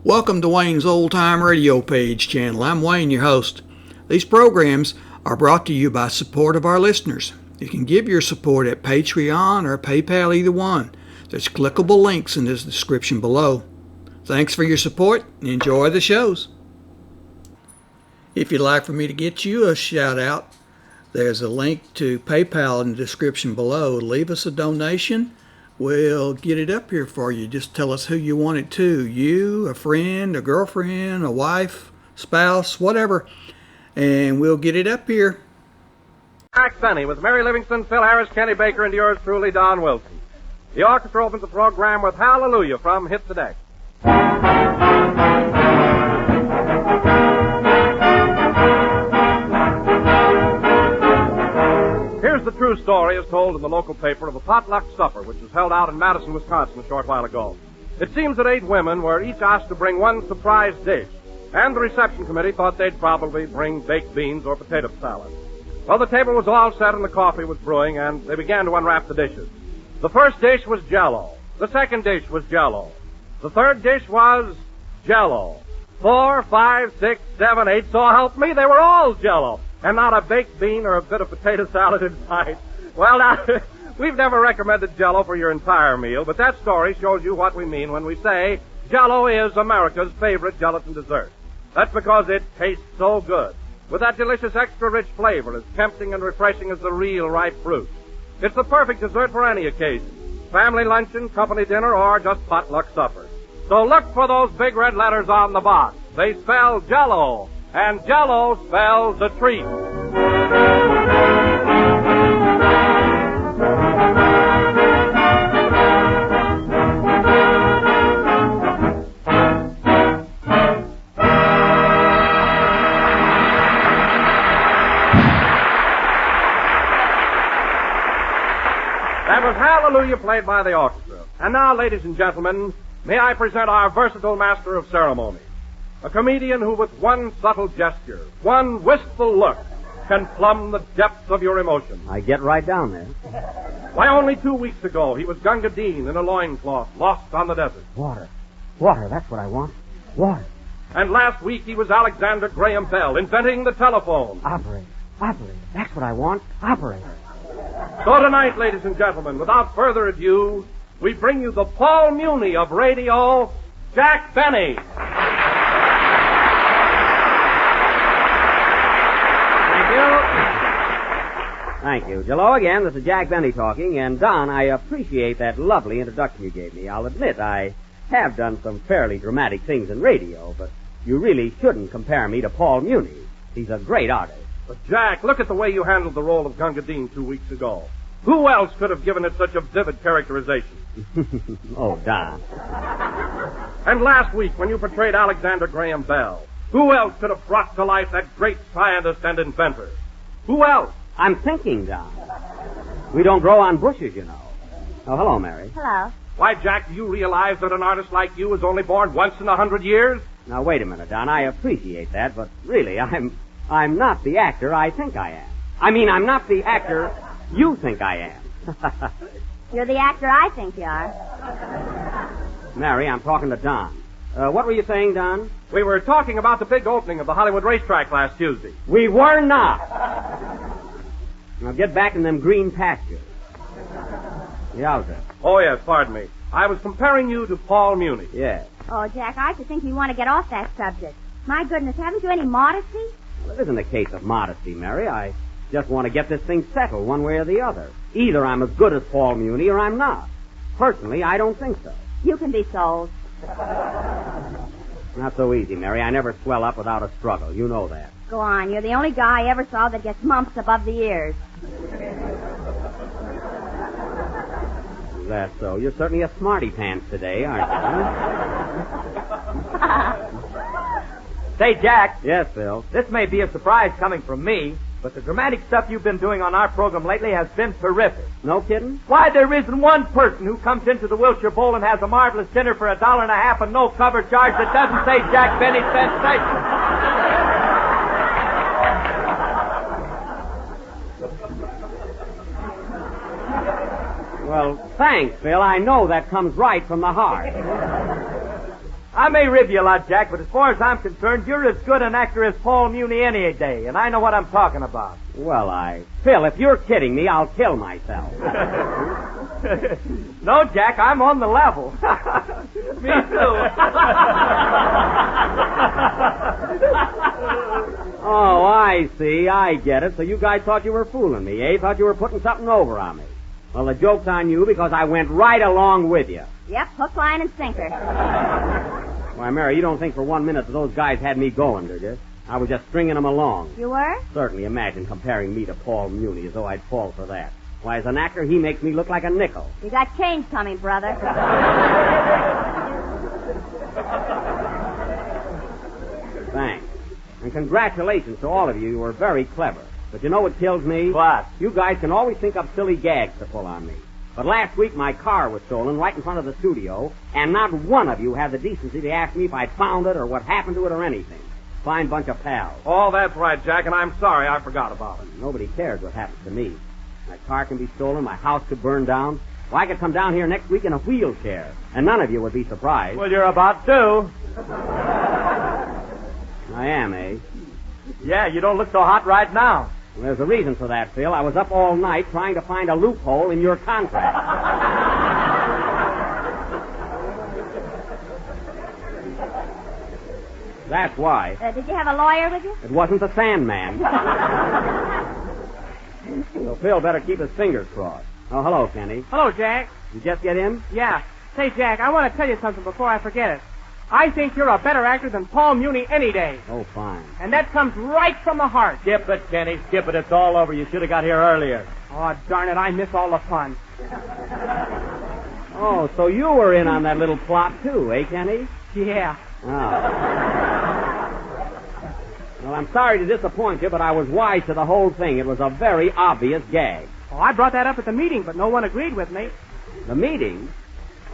Welcome to Wayne's Old Time Radio Page channel. I'm Wayne, your host. These programs are brought to you by support of our listeners. You can give your support at Patreon or PayPal, either one. There's clickable links in this description below. Thanks for your support and enjoy the shows. If you'd like for me to get you a shout out, there's a link to PayPal in the description below. Leave us a donation. We'll get it up here for you. Just tell us who you want it to. You, a friend, a girlfriend, a wife, spouse, whatever. And we'll get it up here. Jack Benny with Mary Livingston, Phil Harris, Kenny Baker, and yours truly, Don Wilson. The orchestra opens the program with Hallelujah from Hit the Deck. Here's the true story as told in the local paper of a potluck supper which was held out in Madison, Wisconsin a short while ago. It seems that 8 women were each asked to bring one surprise dish, and the reception committee thought they'd probably bring baked beans or potato salad. Well, the table was all set and the coffee was brewing, and they began to unwrap the dishes. The first dish was jell-o. The second dish was jell-o. The third dish was jell-o. 4, 5, 6, 7, 8, so help me, they were all jell-o. And not a baked bean or a bit of potato salad in sight. Well, now, we've never recommended jell-o for your entire meal, but that story shows you what we mean when we say jell-o is America's favorite gelatin dessert. That's because it tastes so good, with that delicious extra-rich flavor as tempting and refreshing as the real ripe fruit. It's the perfect dessert for any occasion, family luncheon, company dinner, or just potluck supper. So look for those big red letters on the box. They spell jell-o. And jell-o spells a treat. That was Hallelujah, played by the orchestra. And now, ladies and gentlemen, may I present our versatile master of ceremonies. A comedian who with one subtle gesture, one wistful look, can plumb the depths of your emotion. I get right down there. Why, only 2 weeks ago, he was Gunga Din in a loincloth, lost on the desert. Water. Water, that's what I want. Water. And last week, he was Alexander Graham Bell, inventing the telephone. Operator. Operator, that's what I want. Operator. So tonight, ladies and gentlemen, without further ado, we bring you the Paul Muni of radio, Jack Benny. Thank you. Hello again. This is Jack Benny talking. And, Don, I appreciate that lovely introduction you gave me. I'll admit I have done some fairly dramatic things in radio, but you really shouldn't compare me to Paul Muni. He's a great artist. But, Jack, look at the way you handled the role of Gunga Din 2 weeks ago. Who else could have given it such a vivid characterization? Oh, Don. And last week, when you portrayed Alexander Graham Bell, who else could have brought to life that great scientist and inventor? Who else? I'm thinking, Don. We don't grow on bushes, you know. Oh, hello, Mary. Hello. Why, Jack, do you realize that an artist like you is only born once in 100 years? Now, wait a minute, Don. I appreciate that, but really, I'm not the actor I think I am. I mean, I'm not the actor you think I am. You're the actor I think you are. Mary, I'm talking to Don. What were you saying, Don? We were talking about the big opening of the Hollywood racetrack last Tuesday. We were not. Now get back in them green pastures. Yowza. Oh, yes, pardon me. I was comparing you to Paul Muni. Yes. Oh, Jack, I should think you want to get off that subject. My goodness, haven't you any modesty? Well, it isn't a case of modesty, Mary. I just want to get this thing settled one way or the other. Either I'm as good as Paul Muni or I'm not. Personally, I don't think so. You can be sold. Not so easy, Mary. I never swell up without a struggle. You know that. Go on. You're the only guy I ever saw that gets mumps above the ears. Is that so? You're certainly a smarty pants today, aren't you? Huh? Say, Jack. Yes, Phil. This may be a surprise coming from me, but the dramatic stuff you've been doing on our program lately has been terrific. No kidding? Why, there isn't one person who comes into the Wilshire Bowl and has a marvelous dinner for $1.50 and no cover charge that doesn't say Jack Benny Sensation. Well, thanks, Phil. I know that comes right from the heart. I may rib you a lot, Jack, but as far as I'm concerned, you're as good an actor as Paul Muni any day, and I know what I'm talking about. Well, Phil, if you're kidding me, I'll kill myself. No, Jack, I'm on the level. Me too. Oh, I see. I get it. So you guys thought you were fooling me, eh? Thought you were putting something over on me. Well, the joke's on you because I went right along with you. Yep, hook, line, and sinker. Why, Mary, you don't think for 1 minute that those guys had me going, did you? I was just stringing them along. You were? Certainly imagine comparing me to Paul Muni as though I'd fall for that. Why, as an actor, he makes me look like a nickel. You got change coming, brother. Thanks. And congratulations to all of you. You were very clever. But you know what kills me? What? You guys can always think up silly gags to pull on me. But last week my car was stolen right in front of the studio, and not one of you had the decency to ask me if I'd found it or what happened to it or anything. Fine bunch of pals. Oh, that's right, Jack, and I'm sorry I forgot about it. Nobody cares what happens to me. My car can be stolen, my house could burn down. Well, I could come down here next week in a wheelchair, and none of you would be surprised. Well, you're about to. I am, eh? Yeah, you don't look so hot right now. Well, there's a reason for that, Phil. I was up all night trying to find a loophole in your contract. That's why. Did you have a lawyer with you? It wasn't the Sandman. So Phil better keep his fingers crossed. Oh, hello, Kenny. Hello, Jack. You just get in? Yeah. Say, Jack, I want to tell you something before I forget it. I think you're a better actor than Paul Muni any day. Oh, fine. And that comes right from the heart. Skip it, Kenny. Skip it. It's all over. You should have got here earlier. Oh, darn it, I miss all the fun. Oh, so you were in on that little plot, too, eh, Kenny? Yeah. Oh. Well, I'm sorry to disappoint you, but I was wise to the whole thing. It was a very obvious gag. Oh, I brought that up at the meeting, but no one agreed with me. The meeting?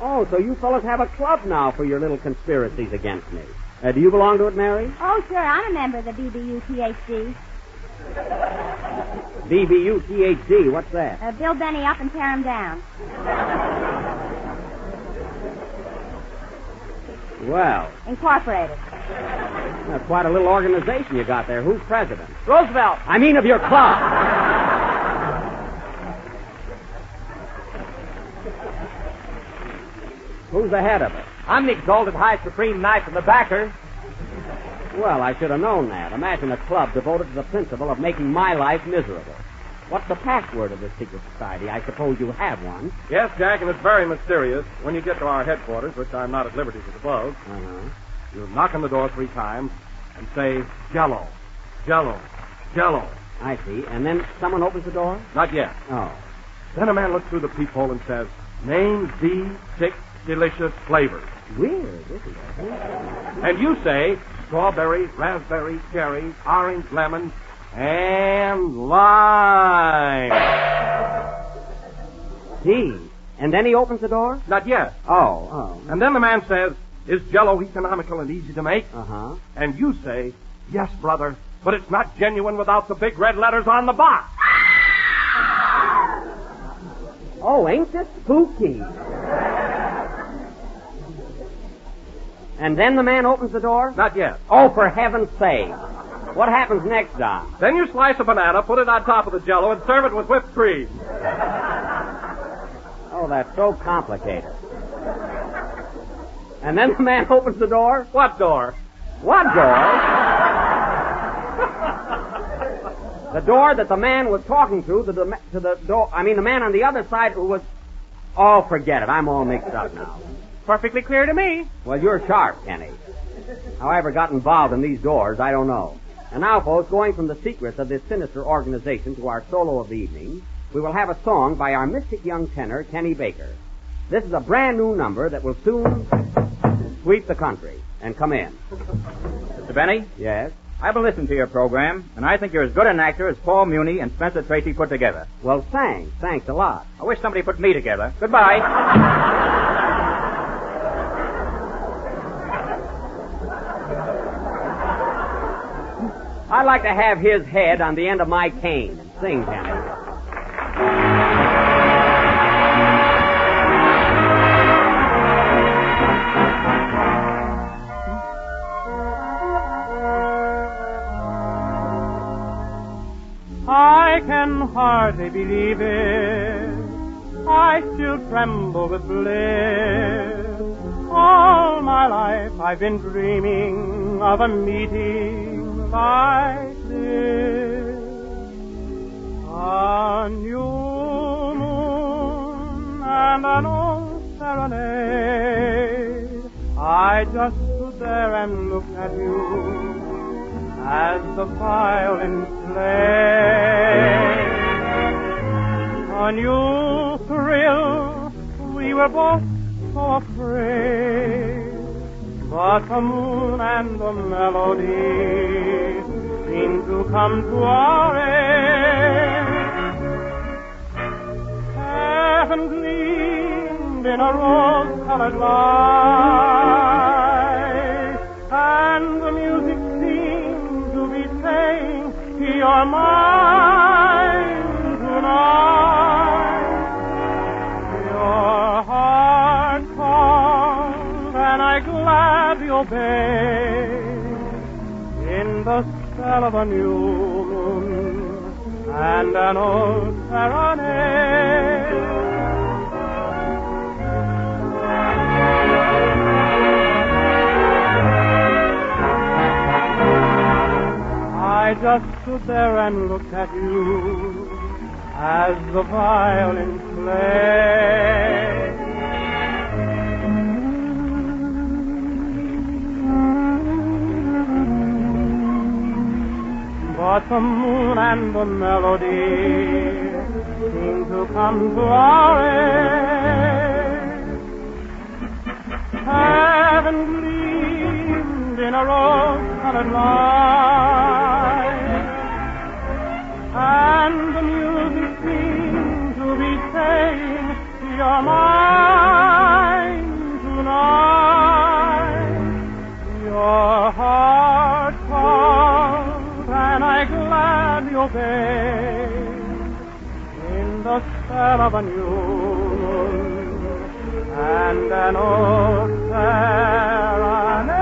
Oh, so you fellas have a club now for your little conspiracies against me. Do you belong to it, Mary? Oh, sure, I'm a member of the BBUTHD. BBUTHD, what's that? Build Benny up and tear him down. Well, Incorporated. that's quite a little organization you got there. Who's president? Roosevelt. I mean of your club. Who's the head of it? I'm the exalted high supreme knight from the backer. Well, I should have known that. Imagine a club devoted to the principle of making my life miserable. What's the password of this secret society? I suppose you have one. Yes, Jack, and it's very mysterious. When you get to our headquarters, which I'm not at liberty to divulge, you knock on the door 3 times and say, jell-o, jell-o, jell-o. I see. And then someone opens the door? Not yet. Oh. Then a man looks through the peephole and says, name the 6 delicious flavors. Weird, isn't it? And you say, strawberry, raspberry, cherry, orange, lemon, and lime. Gee. And then he opens the door? Not yet. Oh. And then the man says, is Jell-O economical and easy to make? Uh-huh. And you say, yes, brother, but it's not genuine without the big red letters on the box. Oh, ain't this spooky? And then the man opens the door? Not yet. Oh, for heaven's sake. What happens next, Don? Then you slice a banana, put it on top of the Jell-O, and serve it with whipped cream. Oh, that's so complicated. And then the man opens the door? What door? What door? The door that the man was talking to the door. I mean, the man on the other side who was. Oh, forget it. I'm all mixed up now. Perfectly clear to me. Well, you're sharp, Kenny. How I ever got involved in these doors, I don't know. And now, folks, going from the secrets of this sinister organization to our solo of the evening, we will have a song by our mystic young tenor, Kenny Baker. This is a brand new number that will soon sweep the country. And come in. Mr. Benny, Yes? I've been listening to your program, and I think you're as good an actor as Paul Muni and Spencer Tracy put together. Well, thanks. Thanks a lot. I wish somebody put me together. Goodbye. I'd like to have his head on the end of my cane and sing, Kenny. can hardly believe it. I still tremble with bliss. All my life I've been dreaming of a meeting like this. A new moon and an old serenade. I just stood there and looked at you as the violin played. A new thrill, we were both so afraid, but the moon and the melody seemed to come to our aid. Heaven gleamed in a rose-colored light, and the music seemed to be saying, "You're mine tonight." Your heart called, and I gladly obeyed, in the spell of a new moon and an old serenade. I just stood there and looked at you as the violin played. But the moon and the melody seem to come to our aid. Heaven gleamed in a rose-colored light, and the music seemed to be saying, "You're mine tonight." Your heart called, and I gladly obeyed, in the spell of a new moon and an old serenade.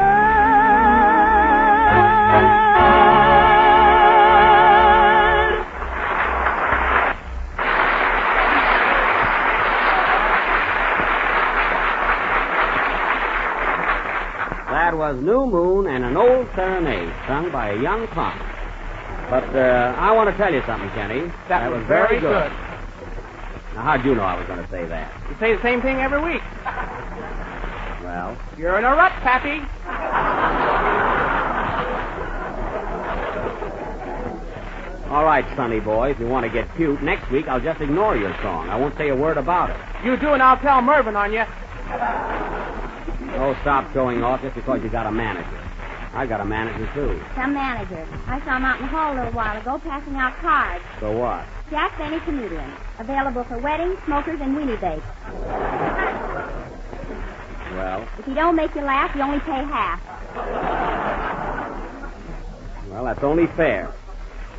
That was New Moon and an Old Serenade, sung by a young punk. But I want to tell you something, Kenny. That was very good. Now, how'd you know I was going to say that? You say the same thing every week. Well, You're in a rut, Pappy. all right, Sonny boy, if you want to get cute, next week I'll just ignore your song. I won't say a word about it. You do, and I'll tell Mervyn on you. Oh, stop showing off just because you got a manager. I got a manager, too. Some manager. I saw him out in the hall a little while ago passing out cards. So what? Jack Benny Comedian. Available for weddings, smokers, and weenie bakes. Well, If he don't make you laugh, you only pay half. that's only fair.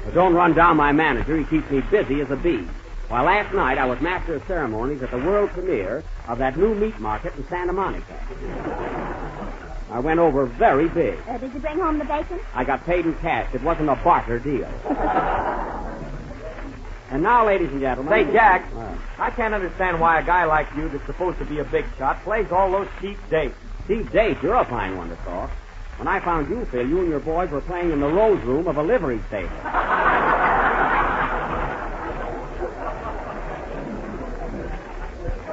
But don't run down my manager. He keeps me busy as a bee. Why, last night I was master of ceremonies at the world premiere of that new meat market in Santa Monica. I went over very big. Did you bring home the bacon? I got paid in cash. It wasn't a barter deal. And now, ladies and gentlemen... Say, Jack, Well, I can't understand why a guy like you that's supposed to be a big shot plays all those cheap dates. Steve Date, you're a fine one to talk. When I found you, Phil, you and your boys were playing in the rose room of a livery stable.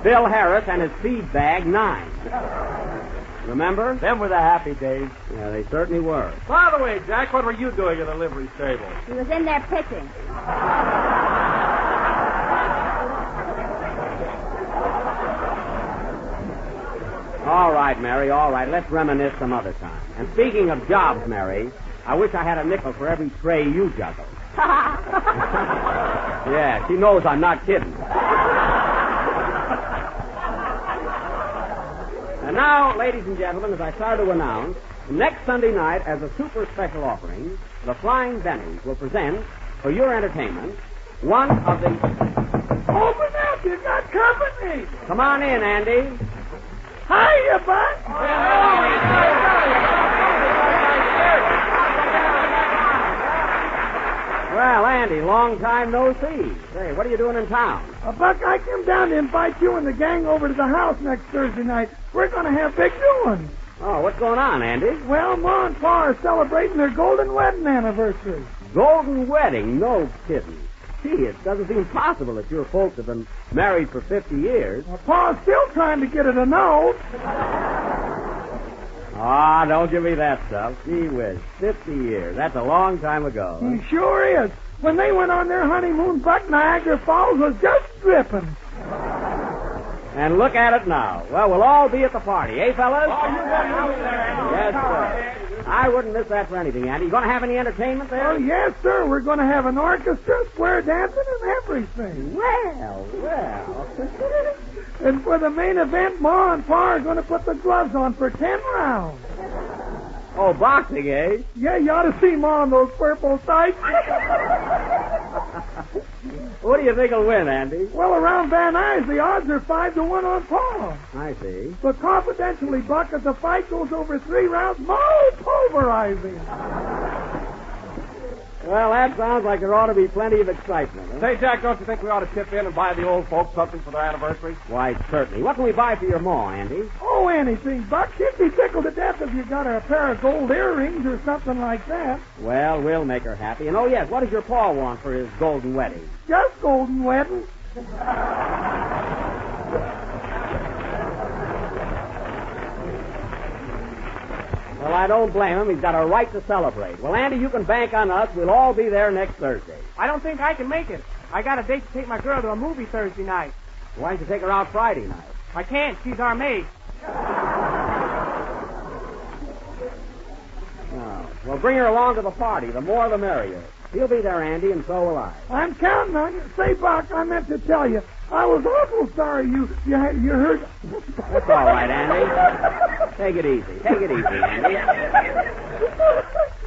Bill Harris and his feed bag, 9. Remember? Them were the happy days. Yeah, they certainly were. By the way, Jack, what were you doing in the livery stable? He was in there pitching. All right, Mary, all right. Let's reminisce some other time. And speaking of jobs, Mary, I wish I had a nickel for every tray you juggle. Yeah, she knows I'm not kidding. And now, ladies and gentlemen, as I start to announce, next Sunday night, as a super special offering, the Flying Bennies will present, for your entertainment, one of the... Open up, you got company. Come on in, Andy. Hiya, bud. Well, Andy, long long time no see. Say, what are you doing in town? Buck, I came down to invite you and the gang over to the house next Thursday night. We're going to have big doings. Oh, what's going on, Andy? Well, Ma and Pa are celebrating their golden wedding anniversary. Golden wedding? No kidding. Gee, it doesn't seem possible that your folks have been married for 50 years. Well, Pa's still trying to get it a no. Ah, don't give me that stuff. Gee whiz, 50 years. That's a long time ago. He sure is. When they went on their honeymoon, Buck, Niagara Falls was just dripping. And look at it now. Well, we'll all be at the party, eh, fellas? Oh, you got there. Yes, sir. I wouldn't miss that for anything, Andy. You going to have any entertainment there? Oh, yes, sir. We're going to have an orchestra, square dancing, and everything. Well. And for the main event, Ma and Pa are going to put the gloves on for 10 rounds. Oh, boxing, eh? Yeah, you ought to see Ma in those purple tights. Who do you think will win, Andy? Well, around Van Nuys, the odds are 5-1 on Pa. I see. But confidentially, Buck, if the fight goes over 3 rounds, Ma'll pulverize him. Well, that sounds like there ought to be plenty of excitement. Huh? Say, Jack, don't you think we ought to chip in and buy the old folks something for their anniversary? Why, certainly. What can we buy for your ma, Andy? Oh, anything, Buck. She'd be tickled to death if you got her a pair of gold earrings or something like that. Well, we'll make her happy. And, oh, yes, what does your pa want for his golden wedding? Just golden wedding. Well, I don't blame him. He's got a right to celebrate. Well, Andy, you can bank on us. We'll all be there next Thursday. I don't think I can make it. I got a date to take my girl to a movie Thursday night. Why don't you take her out Friday night? I can't. She's our maid. Oh, well, bring her along to the party. The more the merrier. He'll be there, Andy, and so will I. I'm counting on you. Say, Buck, I meant to tell you, I was awful sorry you heard. That's all right, Andy. Take it easy. Take it easy, Andy.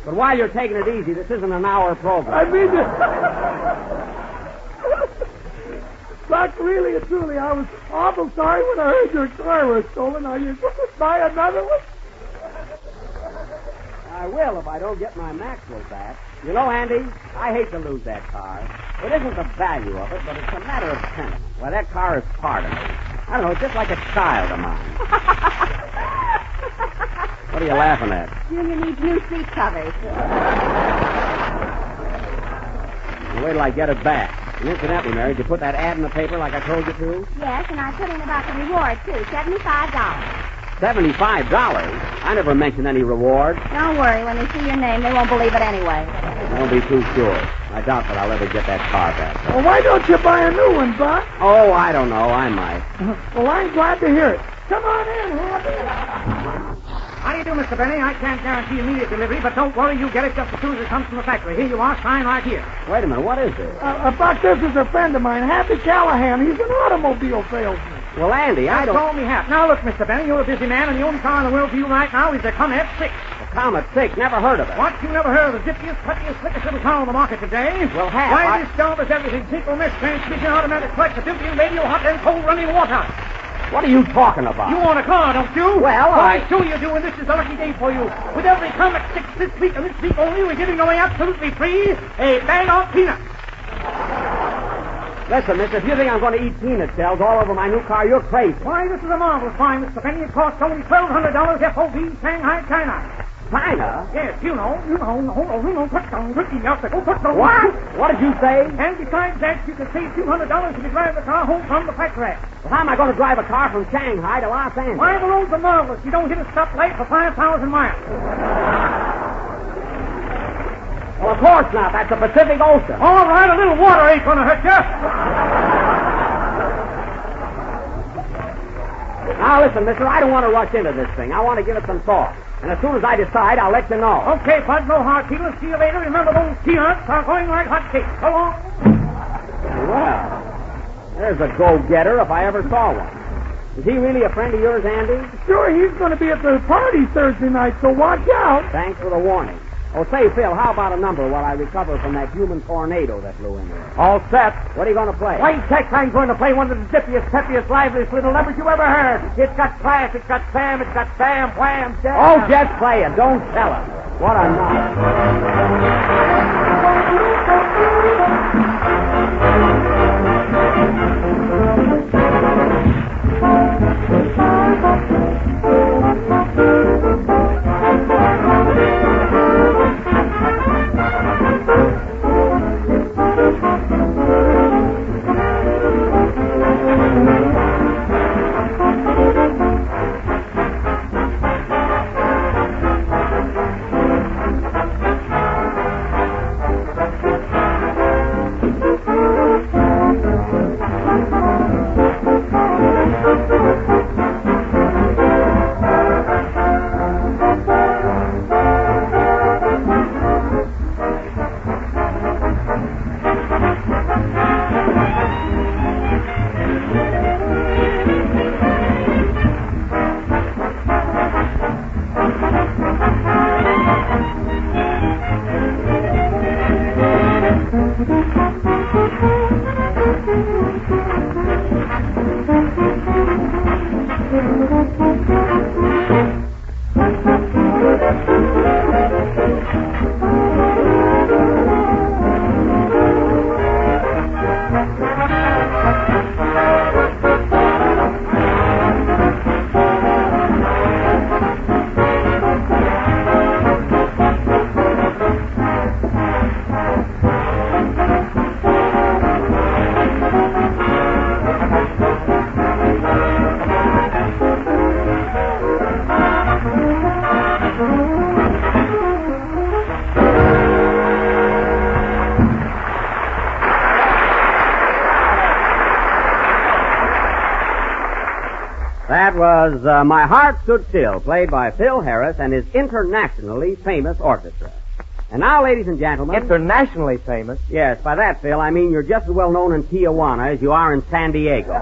But while you're taking it easy, this isn't an hour program. I mean, Buck, really and truly, I was awful sorry when I heard your car was stolen. Are you going to buy another one? I will if I don't get my Maxwell back. You know, Andy, I hate to lose that car. It isn't the value of it, but it's a matter of sentiment. Why, that car is part of me. I don't know, it's just like a child of mine. What are you laughing at? Junior needs new seat covers. Well, wait till I get it back. And incidentally, Mary, did you put that ad in the paper like I told you to? Yes, and I put in about the reward, too. $75. $75? I never mentioned any reward. Don't worry. When they see your name, they won't believe it anyway. Don't be too sure. I doubt that I'll ever get that car back. Well, why don't you buy a new one, Buck? Oh, I don't know. I might. Well, I'm glad to hear it. Come on in, Happy. How do you do, Mr. Benny? I can't guarantee immediate delivery, but don't worry. You get it just as soon as it comes from the factory. Here you are. Sign right here. Wait a minute. What is this? Buck, this is a friend of mine, Happy Callahan. He's an automobile salesman. Well, Andy, I That's don't... all me have. Now, look, Mr. Benny, you're a busy man, and the only car in the world for you right now is the Comet 6. The Comet 6? Never heard of it. What? You never heard of the zippiest, puttiest, slickest little car on the market today? Well, Why, this job is everything. Synchro mesh, transmission, automatic clutch, built-in radio, hot and cold running water. What are you talking about? You want a car, don't you? Well, I sure you do, and this is a lucky day for you. With every Comet 6 this week and this week only, we're giving away absolutely free a bag of peanuts. Listen, mister, if you think I'm going to eat peanut shells all over my new car, you're crazy. Why, this is a marvelous find, Mr. Penny. It costs only $1,200 FOB, Shanghai, China. China? Yes, you know, put down, quickly, put down. What? What did you say? And besides that, you can save $200 if you drive the car home from the factory. Well, how am I going to drive a car from Shanghai to Los Angeles? Why, the roads are marvelous. You don't hit a stoplight for 5,000 miles. Well, of course not. That's the Pacific Ocean. All right, a little water ain't going to hurt you. Now, listen, mister, I don't want to rush into this thing. I want to give it some thought. And as soon as I decide, I'll let you know. Okay, Bud, no hard feelings. See you later. Remember, those peanuts are going like hotcakes. So long. Well, there's a go-getter if I ever saw one. Is he really a friend of yours, Andy? Sure, he's going to be at the party Thursday night, so watch out. Thanks for the warning. Oh, say, Phil, how about a number while I recover from that human tornado that blew in there? All set. What are you going to play? Plain text, I'm going to play one of the zippiest, peppiest, liveliest little numbers you ever heard. It's got class, it's got Sam, it's got Sam, wham, jam. Oh, just play it. Don't tell him. What a night. was My Heart Stood Still, played by Phil Harris and his internationally famous orchestra. And now, ladies and gentlemen... Internationally famous? Yes, by that, Phil, I mean you're just as well known in Tijuana as you are in San Diego.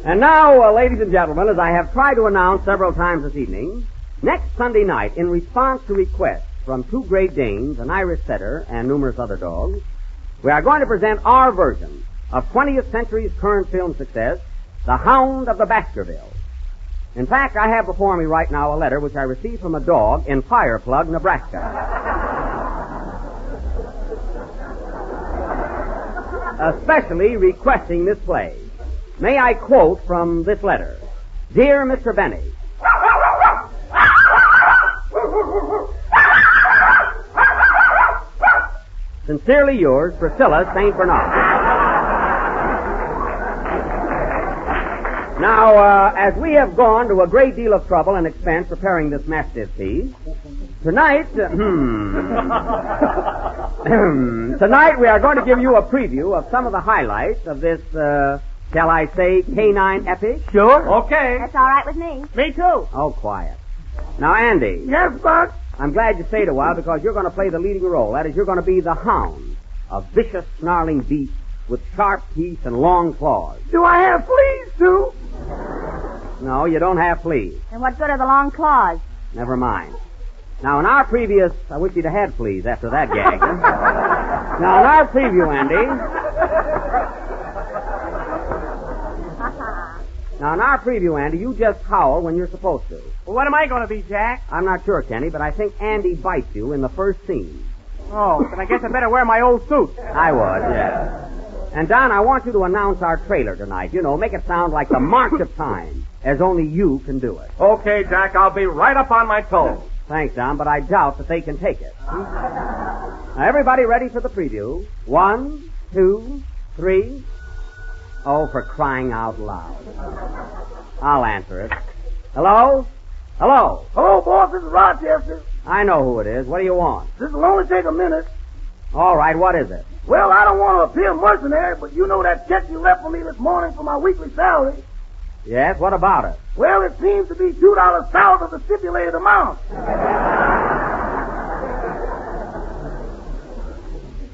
And now, ladies and gentlemen, as I have tried to announce several times this evening, next Sunday night, in response to requests from two Great Danes, an Irish setter, and numerous other dogs, we are going to present our version of 20th century's current film success, The Hound of the Baskervilles. In fact, I have before me right now a letter which I received from a dog in Fireplug, Nebraska. Especially requesting this play. May I quote from this letter? Dear Mr. Benny, sincerely yours, Priscilla St. Bernard. Now, as we have gone to a great deal of trouble and expense preparing this mastiff piece, tonight, tonight we are going to give you a preview of some of the highlights of this, shall I say, canine epic? Sure. Okay. That's all right with me. Me too. Oh, quiet. Now, Andy. Yes, Buck? I'm glad you stayed a while because you're going to play the leading role. That is, you're going to be the Hound, a vicious, snarling beast with sharp teeth and long claws. Do I have fleas, too? No, you don't have fleas. And what good are the long claws? Never mind. Now, in our previous... I wish you'd have had fleas after that gag. Huh? Now, in our preview, Andy... Now, in our preview, Andy, you just howl when you're supposed to. Well, what am I going to be, Jack? I'm not sure, Kenny, but I think Andy bites you in the first scene. Oh, then I guess I better wear my old suit. I would, yes. And, Don, I want you to announce our trailer tonight. You know, make it sound like the march of time, as only you can do it. Okay, Jack, I'll be right up on my toes. Thanks, Don, but I doubt that they can take it. Now, everybody ready for the preview? 1, 2, 3... Oh, for crying out loud. I'll answer it. Hello? Hello? Hello, boss. This is Rochester. I know who it is. What do you want? This will only take a minute. All right, what is it? Well, I don't want to appear mercenary, but you know that check you left for me this morning for my weekly salary? Yes, what about it? Well, it seems to be $2 south of the stipulated amount.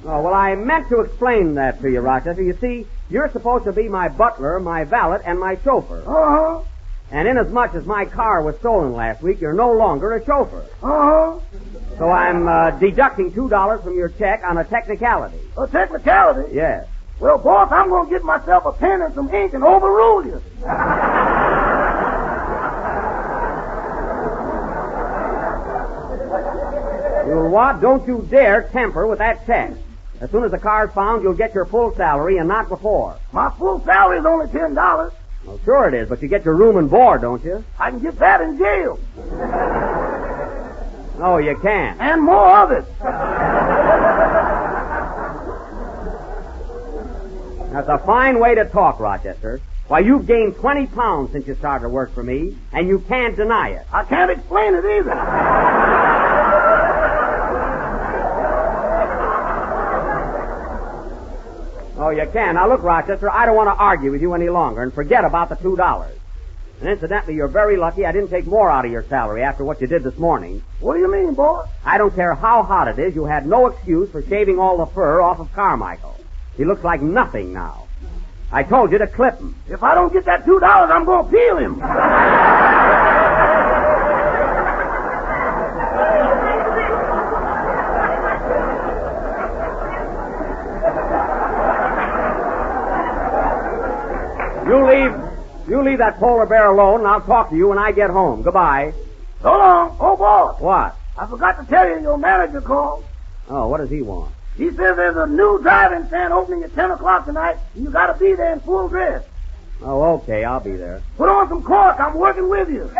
Oh, well, I meant to explain that to you, Rochester. You see, you're supposed to be my butler, my valet, and my chauffeur. Uh-huh. And inasmuch as my car was stolen last week, you're no longer a chauffeur. Uh-huh. So I'm deducting $2 from your check on a technicality. A technicality? Yes. Well, boss, I'm going to get myself a pen and some ink and overrule you. You'll what? Don't you dare tamper with that check. As soon as the car's found, you'll get your full salary and not before. My full salary is only $10. Well, sure it is, but you get your room and board, don't you? I can get that in jail. Oh, you can. And more of it. That's a fine way to talk, Rochester. Why, you've gained 20 pounds since you started to work for me, and you can't deny it. I can't explain it either. Oh, you can. Now, look, Rochester, I don't want to argue with you any longer, and forget about the $2. And incidentally, you're very lucky I didn't take more out of your salary after what you did this morning. What do you mean, boss? I don't care how hot it is, you had no excuse for shaving all the fur off of Carmichael. He looks like nothing now. I told you to clip him. If I don't get that $2, I'm going to peel him. You leave that polar bear alone, and I'll talk to you when I get home. Goodbye. So long. Oh, boss. What? I forgot to tell you your manager called. Oh, what does he want? He says there's a new drive-in stand opening at 10 o'clock tonight, and you got to be there in full dress. Oh, okay, I'll be there. Put on some cork. I'm working with you.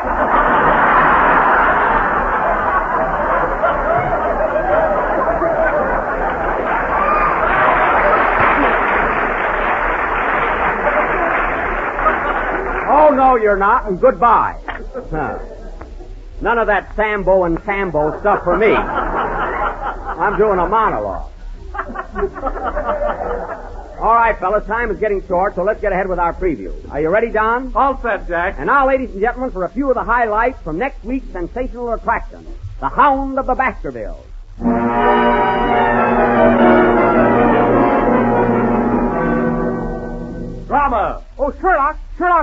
Oh, no, you're not, and goodbye. Huh. None of that Sambo and Sambo stuff for me. I'm doing a monologue. All right, fellas, time is getting short, so let's get ahead with our preview. Are you ready, Don? All set, Jack. And now, ladies and gentlemen, for a few of the highlights from next week's sensational attraction, the Hound of the Baskervilles. Drama. Oh, Sherlock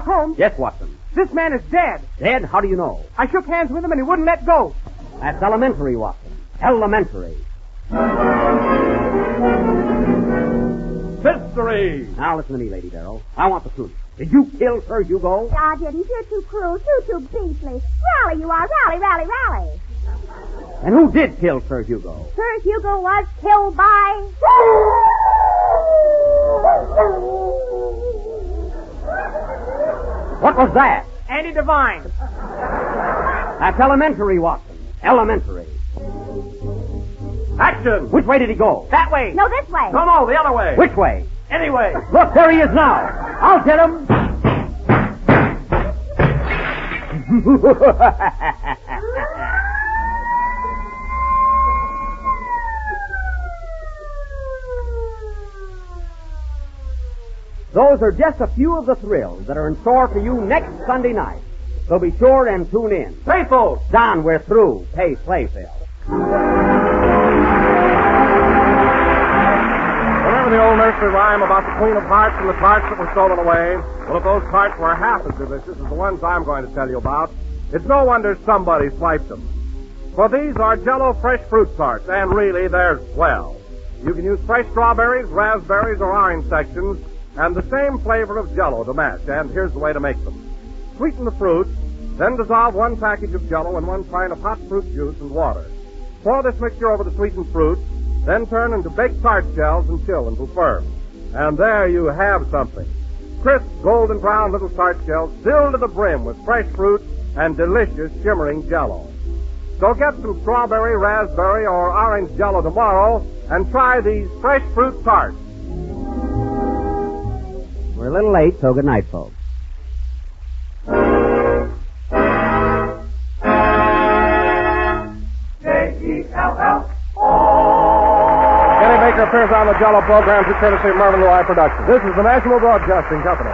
Holmes. Yes, Watson. This man is dead. Dead? How do you know? I shook hands with him and he wouldn't let go. That's elementary, Watson. Elementary. Mystery. Now listen to me, Lady Darrell. I want the truth. Did you kill Sir Hugo? I didn't. You're too cruel, too beastly. Rally, you are. Rally. And who did kill Sir Hugo? Sir Hugo was killed by... What was that? Andy Devine. That's elementary, Watson. Elementary. Action. Which way did he go? That way. No, this way. No, the other way. Which way? Anyway. Look, there he is now. I'll get him. Those are just a few of the thrills that are in store for you next Sunday night. So be sure and tune in. Hey, folks. Don, we're through. Pay Playfield. Remember the old nursery rhyme about the Queen of Hearts and the tarts that were stolen away? Well, if those tarts were half as delicious as the ones I'm going to tell you about, it's no wonder somebody swiped them. For these are jell-o fresh fruit tarts, and really, they're swell. You can use fresh strawberries, raspberries, or orange sections, and the same flavor of jell-o to match. And here's the way to make them. Sweeten the fruit, then dissolve 1 package of jell-o in 1 pint of hot fruit juice and water. Pour this mixture over the sweetened fruit, then turn into baked tart shells and chill until firm. And there you have something. Crisp, golden brown little tart shells filled to the brim with fresh fruit and delicious shimmering jell-o. So get some strawberry, raspberry, or orange jell-o tomorrow and try these fresh fruit tarts. We're a little late, so good night, folks. Kenny Baker appears on the jell-o program through courtesy of Marvin Lewis Productions. This is the National Broadcasting Company.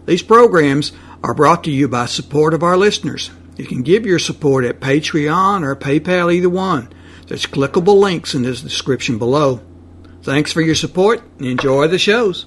These programs are brought to you by support of our listeners. You can give your support at Patreon or PayPal, either one. There's clickable links in the description below. Thanks for your support and enjoy the shows.